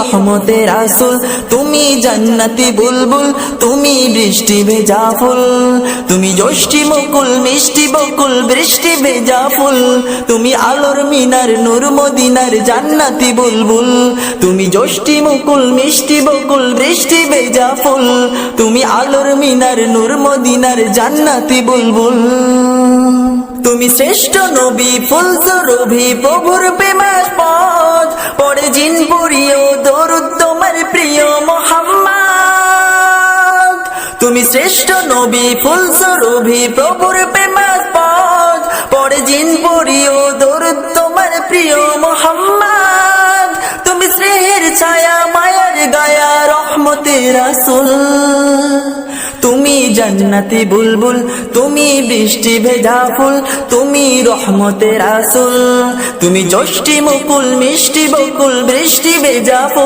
রহমতের রাসূল, তুমি জান্নাতি বুলবুল, তুমি বৃষ্টি ভেজা ফুল, তুমি যষ্টি মুকুল মিষ্টি বকুল বৃষ্টি ভেজা ফুল, তুমি আলোর মিনার নূর মদিনার জান্নাতি বুলবুল, তুমি যষ্টি মুকুল মিষ্টি বকুল বৃষ্টি ভেজা ফুল, তুমি আলোর মিনার নূর মদিনার জান্নাতি বুলবুল। তুমি শ্রেষ্ঠ নবী ফুল সুরভি প্রভুর প্রেমাস্পদ, পড়ে জিন পুরিও দরুদ তোমার প্রিয় মুহাম্মদ। তুমি শ্রেষ্ঠ নবী ফুল সুরভি প্রভুর প্রেমাস্পদ, পড়ে জিন পুরিও দরুদ তোমার প্রিয় মুহাম্মদ। তুমি স্নেহের ছায়া মায়ার গায়া রহমতের রাসূল, তুমি জান্নাতি বুলবুল, তুমি বৃষ্টি ভেজা ফুল, তুমি রহমতের রাসূল, তুমি যষ্টি মুকুল মিষ্টি বকুল বৃষ্টি ভেজা ফুল।